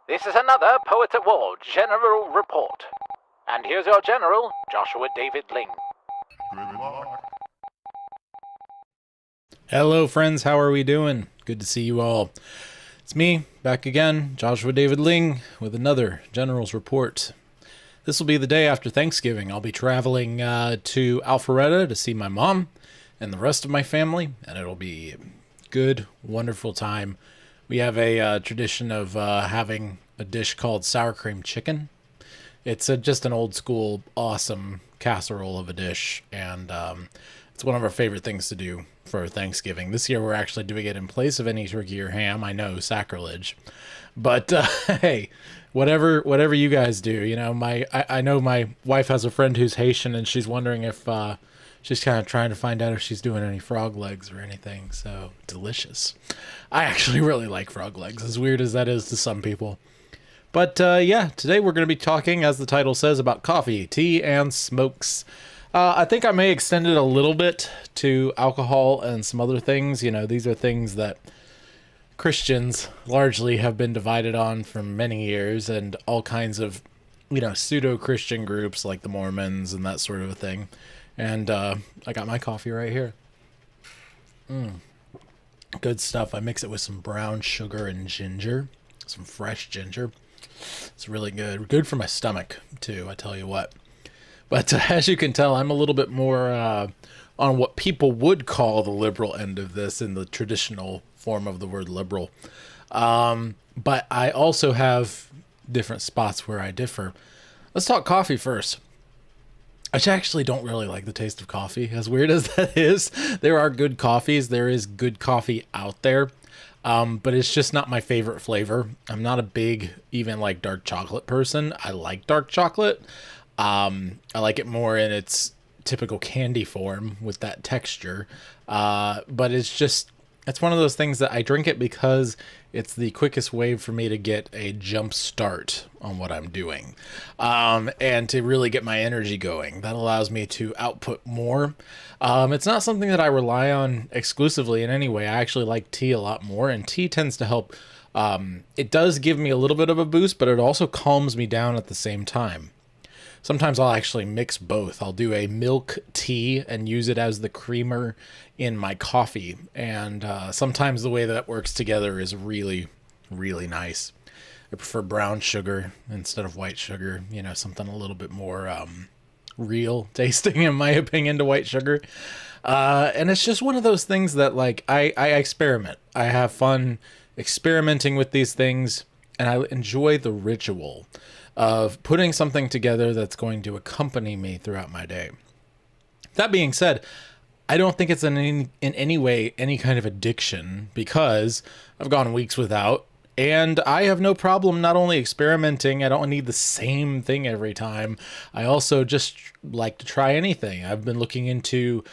This is another Poets at War General Report. And here's your General, Joshua David Ling. Hello friends, how are we doing? Good to see you all. It's me, back again, Joshua David Ling, with another General's Report. This will be the day after Thanksgiving. I'll be traveling to Alpharetta to see my mom and the rest of my family, and it'll be a good, wonderful time. We have a tradition of having a dish called sour cream chicken. It's just an old school, awesome casserole of a dish, and it's one of our favorite things to do for Thanksgiving. This year we're actually doing it in place of any turkey or ham. I know, sacrilege. But hey, whatever you guys do, you know, I know my wife has a friend who's Haitian, and she's wondering if she's kind of trying to find out if she's doing any frog legs or anything. So delicious. I actually really like frog legs, as weird as that is to some people. But yeah, today we're going to be talking, as the title says, about coffee, tea, and smokes. I think I may extend it a little bit to alcohol and some other things. You know, these are things that Christians largely have been divided on for many years, and all kinds of, you know, pseudo-Christian groups like the Mormons and that sort of a thing. And I got my coffee right here. Good stuff. I mix it with some brown sugar and ginger, some fresh ginger. It's really good. Good for my stomach, too, I tell you what. But as you can tell, I'm a little bit more on what people would call the liberal end of this, in the traditional form of the word liberal. But I also have different spots where I differ. Let's talk coffee first. I actually don't really like the taste of coffee, as weird as that is. There are good coffees. There is good coffee out there. But it's just not my favorite flavor. I'm not a big, even like dark chocolate person. I like dark chocolate. I like it more in its typical candy form with that texture. But it's one of those things that I drink it because it's the quickest way for me to get a jump start on what I'm doing. And to really get my energy going. That allows me to output more. It's not something that I rely on exclusively in any way. I actually like tea a lot more, and tea tends to help. It does give me a little bit of a boost, but it also calms me down at the same time. Sometimes I'll actually mix both. I'll do a milk tea and use it as the creamer in my coffee. And sometimes the way that works together is really, really nice. I prefer brown sugar instead of white sugar. You know, something a little bit more real tasting, in my opinion, to white sugar. And it's just one of those things that, like, I experiment. I have fun experimenting with these things, and I enjoy the ritual of putting something together that's going to accompany me throughout my day. That being said, I don't think it's in any way any kind of addiction, because I've gone weeks without, and I have no problem not only experimenting. I don't need the same thing every time. I also just like to try anything. I've been looking into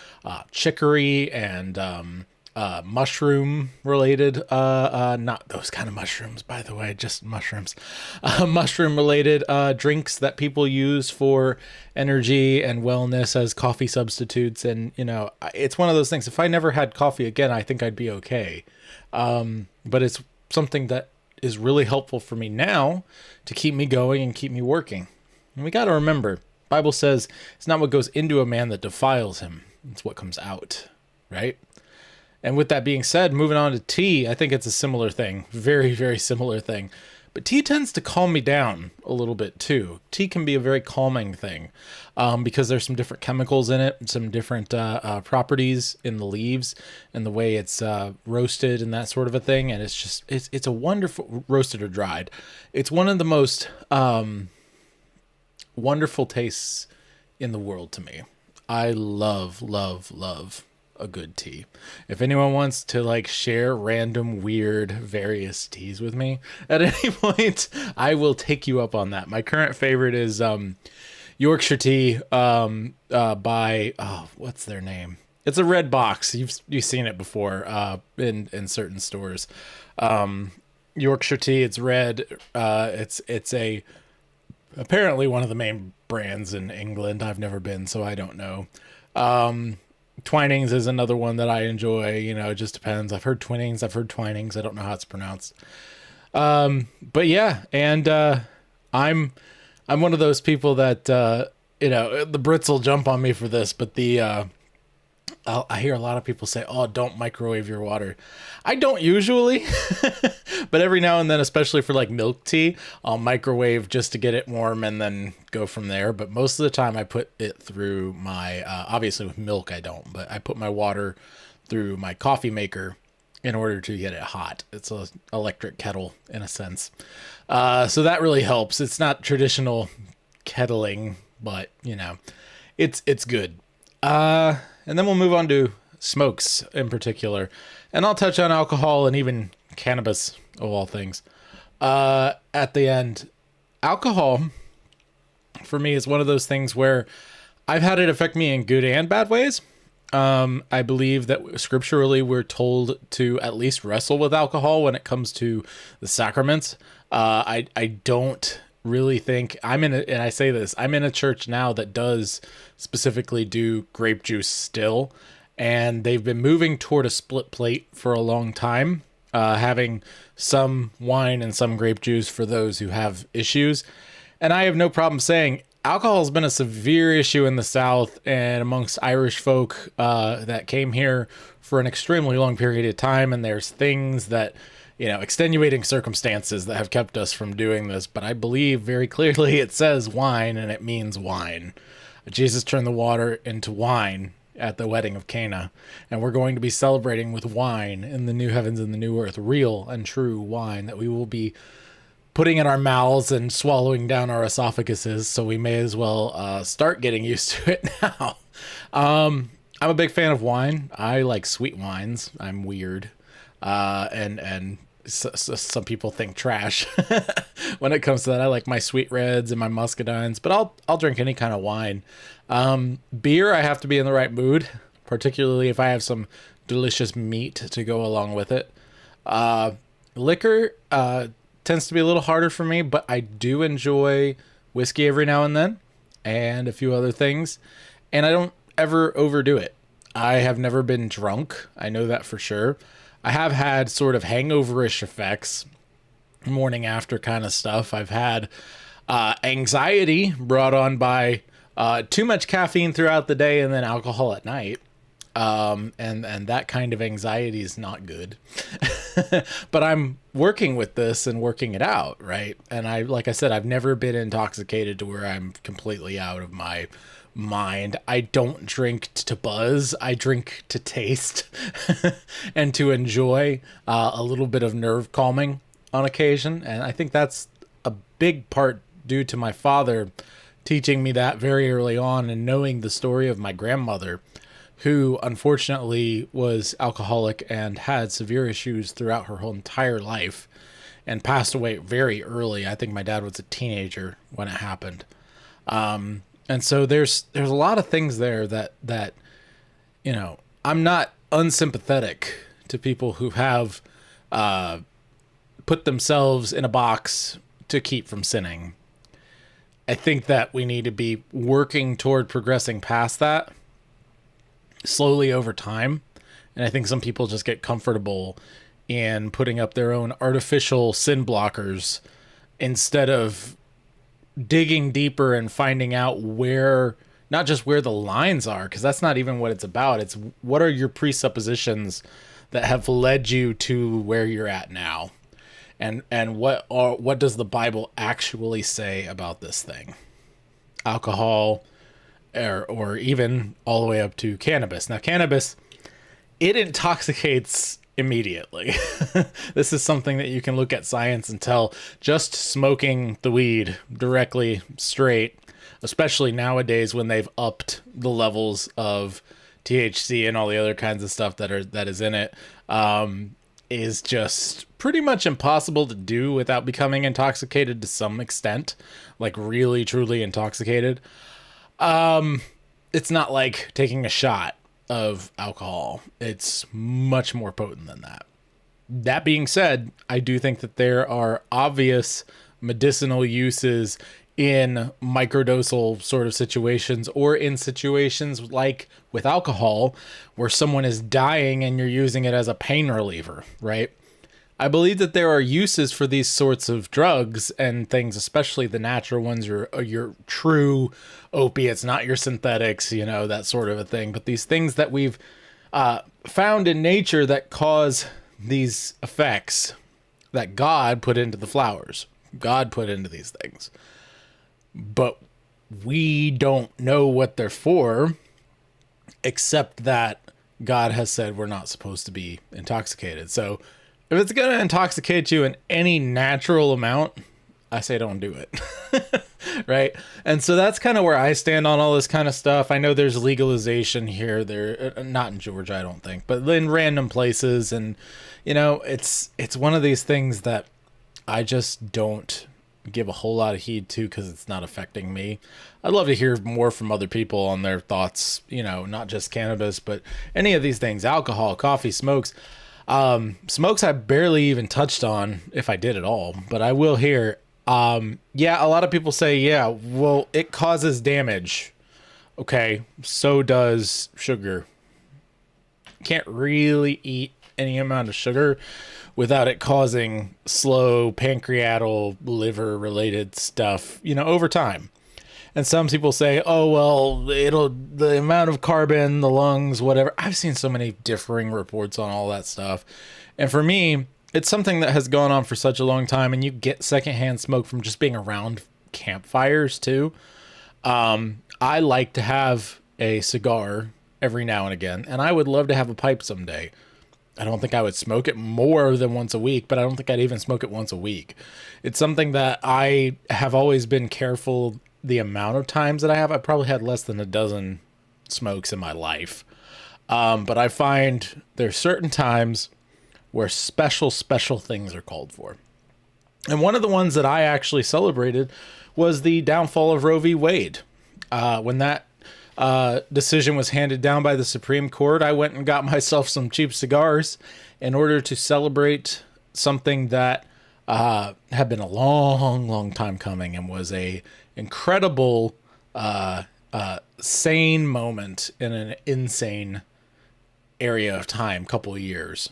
chicory and mushroom related, not those kind of mushrooms, by the way, just mushrooms, mushroom related drinks that people use for energy and wellness as coffee substitutes. And, you know, it's one of those things. If I never had coffee again, I think I'd be okay. But it's something that is really helpful for me now to keep me going and keep me working. And we got to remember, the Bible says it's not what goes into a man that defiles him. It's what comes out, right? And with that being said, moving on to tea, I think it's a similar thing. Very, very similar thing. But tea tends to calm me down a little bit too. Tea can be a very calming thing because there's some different chemicals in it, some different properties in the leaves and the way it's roasted and that sort of a thing. And it's just, it's a wonderful, roasted or dried. It's one of the most wonderful tastes in the world to me. I love, love, love a good tea. If anyone wants to like share random weird various teas with me at any point, I will take you up on that. My current favorite is Yorkshire tea by what's their name? It's a red box. You've seen it before in certain stores. Yorkshire tea, it's red. It's a apparently one of the main brands in England. I've never been, so I don't know. Twinings is another one that I enjoy. You know, it just depends. I've heard Twinnings, I've heard Twinings. I don't know how it's pronounced. But yeah, and I'm one of those people that the Brits will jump on me for this, but I hear a lot of people say, "Oh, don't microwave your water." I don't usually, but every now and then, especially for like milk tea, I'll microwave just to get it warm and then go from there. But most of the time, I put it through my obviously with milk I don't, but I put my water through my coffee maker in order to get it hot. It's an electric kettle in a sense, so that really helps. It's not traditional kettling, but it's good. And then we'll move on to smokes in particular. And I'll touch on alcohol and even cannabis, of all things, at the end. Alcohol, for me, is one of those things where I've had it affect me in good and bad ways. I believe that scripturally we're told to at least wrestle with alcohol when it comes to the sacraments. I don't really think and I say this, I'm in a church now that does specifically do grape juice still, and they've been moving toward a split plate for a long time, having some wine and some grape juice for those who have issues. And I have no problem saying alcohol has been a severe issue in the South and amongst Irish folk that came here for an extremely long period of time, and there's things that extenuating circumstances that have kept us from doing this, but I believe very clearly it says wine and it means wine. Jesus turned the water into wine at the wedding of Cana, and we're going to be celebrating with wine in the new heavens and the new earth, real and true wine that we will be putting in our mouths and swallowing down our esophaguses, so we may as well start getting used to it now. I'm a big fan of wine. I like sweet wines. I'm weird. And some people think trash when it comes to that. I like my sweet reds and my muscadines, but I'll drink any kind of wine. Beer, I have to be in the right mood, particularly if I have some delicious meat to go along with it. Liquor tends to be a little harder for me, but I do enjoy whiskey every now and then, and a few other things, and I don't ever overdo it. I have never been drunk. I know that for sure. I have had sort of hangover-ish effects, morning after kind of stuff. I've had anxiety brought on by too much caffeine throughout the day and then alcohol at night. And that kind of anxiety is not good. But I'm working with this and working it out, right? And like I said, I've never been intoxicated to where I'm completely out of my mind. I don't drink to buzz. I drink to taste and to enjoy a little bit of nerve calming on occasion. And I think that's a big part due to my father teaching me that very early on, and knowing the story of my grandmother, who unfortunately was alcoholic and had severe issues throughout her whole entire life and passed away very early. I think my dad was a teenager when it happened. And so there's a lot of things there that I'm not unsympathetic to people who have put themselves in a box to keep from sinning. I think that we need to be working toward progressing past that slowly over time. And I think some people just get comfortable in putting up their own artificial sin blockers instead of digging deeper and finding out not just where the lines are, because that's not even what it's about. It's what are your presuppositions that have led you to where you're at now, and what does the Bible actually say about this thing, alcohol, or even all the way up to cannabis. Now, cannabis, it intoxicates immediately. This is something that you can look at science and tell just smoking the weed directly straight, especially nowadays when they've upped the levels of THC and all the other kinds of stuff that is in it, is just pretty much impossible to do without becoming intoxicated to some extent, like really truly intoxicated. It's not like taking a shot of alcohol. It's much more potent than that. That being said, I do think that there are obvious medicinal uses in microdosal sort of situations, or in situations like with alcohol where someone is dying and you're using it as a pain reliever, right? I believe that there are uses for these sorts of drugs and things, especially the natural ones, your true opiates, not your synthetics, that sort of a thing. But these things that we've found in nature that cause these effects that God put into the flowers, God put into these things. But we don't know what they're for, except that God has said we're not supposed to be intoxicated. So if it's going to intoxicate you in any natural amount, I say don't do it. Right? And so that's kind of where I stand on all this kind of stuff. I know there's legalization here. There, not in Georgia, I don't think, but in random places. And, it's one of these things that I just don't give a whole lot of heed to because it's not affecting me. I'd love to hear more from other people on their thoughts, not just cannabis, but any of these things, alcohol, coffee, smokes. Smokes I barely even touched on, if I did at all, but I will here. Yeah, a lot of people say, yeah, well, it causes damage. Okay, so does sugar. Can't really eat any amount of sugar without it causing slow pancreatal liver related stuff, over time. And some people say, oh, well, the amount of carbon, the lungs, whatever. I've seen so many differing reports on all that stuff. And for me, it's something that has gone on for such a long time, and you get secondhand smoke from just being around campfires too. I like to have a cigar every now and again, and I would love to have a pipe someday. I don't think I would smoke it more than once a week, but I don't think I'd even smoke it once a week. It's something that I have always been careful the amount of times that I have. I probably had less than a dozen smokes in my life. But I find there's certain times where special things are called for. And one of the ones that I actually celebrated was the downfall of Roe v. Wade. When that decision was handed down by the Supreme Court, I went and got myself some cheap cigars in order to celebrate something that had been a long time coming and was a incredible sane moment in an insane area of time, couple of years.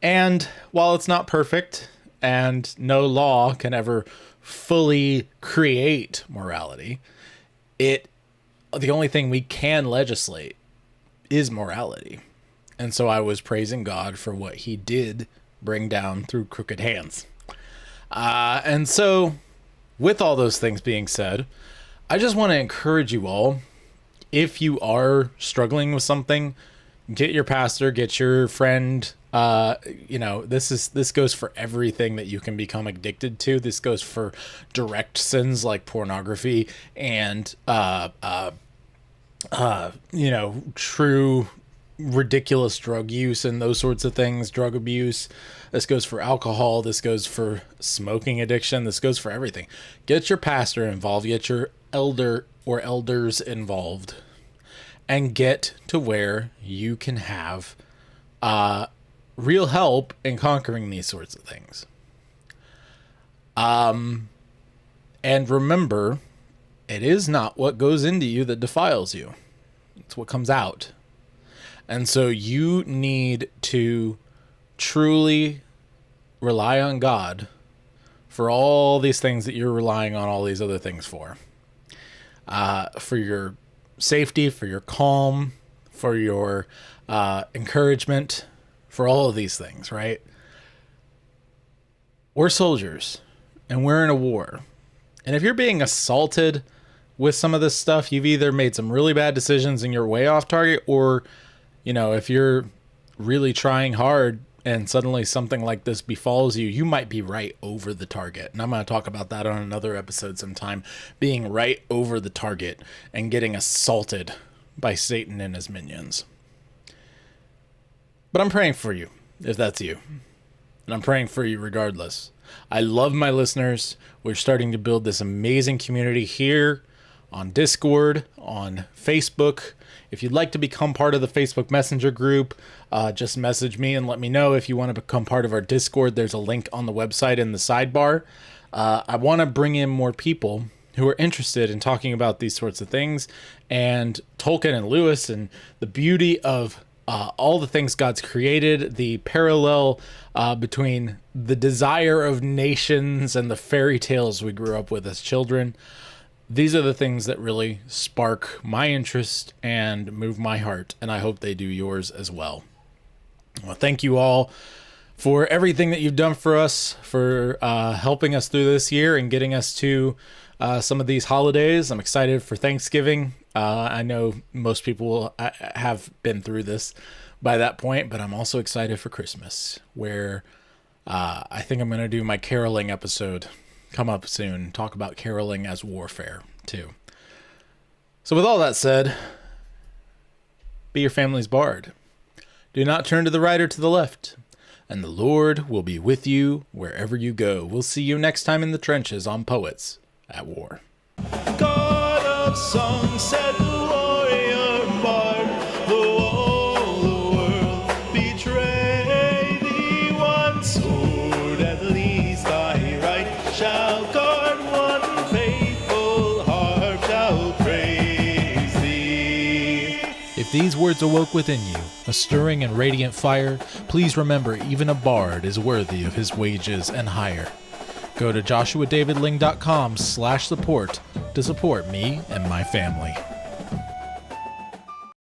And while it's not perfect and no law can ever fully create morality, the only thing we can legislate is morality. And so I was praising God for what he did bring down through crooked hands. And so with all those things being said, I just want to encourage you all, if you are struggling with something, get your pastor, get your friend. This goes for everything that you can become addicted to. This goes for direct sins like pornography and, true ridiculous drug use and those sorts of things, drug abuse. This goes for alcohol. This goes for smoking addiction. This goes for everything. Get your pastor involved. Get your elder or elders involved, and get to where you can have real help in conquering these sorts of things. And remember, it is not what goes into you that defiles you. It's what comes out. And so you need to truly rely on God for all these things that you're relying on all these other things for your safety, for your calm, for your encouragement, for all of these things, right? We're soldiers and we're in a war. And if you're being assaulted with some of this stuff, you've either made some really bad decisions and you're way off target, or, if you're really trying hard and suddenly something like this befalls you, you might be right over the target. And I'm going to talk about that on another episode sometime, being right over the target and getting assaulted by Satan and his minions. But I'm praying for you, if that's you. And I'm praying for you regardless. I love my listeners. We're starting to build this amazing community here on Discord, on Facebook. If you'd like to become part of the Facebook Messenger group, just message me and let me know. If you want to become part of our Discord, there's a link on the website in the sidebar. I want to bring in more people who are interested in talking about these sorts of things, and Tolkien and Lewis and the beauty of all the things God's created, the parallel between the desire of nations and the fairy tales we grew up with as children. These are the things that really spark my interest and move my heart, and I hope they do yours as well. Well, thank you all for everything that you've done for us, for helping us through this year and getting us to some of these holidays. I'm excited for Thanksgiving. I know most people have been through this by that point, but I'm also excited for Christmas, where I think I'm going to do my caroling episode come up soon, talk about caroling as warfare too. So with all that said, be your family's bard. Do not turn to the right or to the left, and the Lord will be with you wherever you go. We'll see you next time in the trenches on Poets at War. God of song, said the warrior bard, though all the world betray thee, one sword at least thy right shall guard, one faithful harp shall praise thee. If these words awoke within you a stirring and radiant fire, please remember even a bard is worthy of his wages and hire. Go to joshuadavidling.com/support to support me and my family.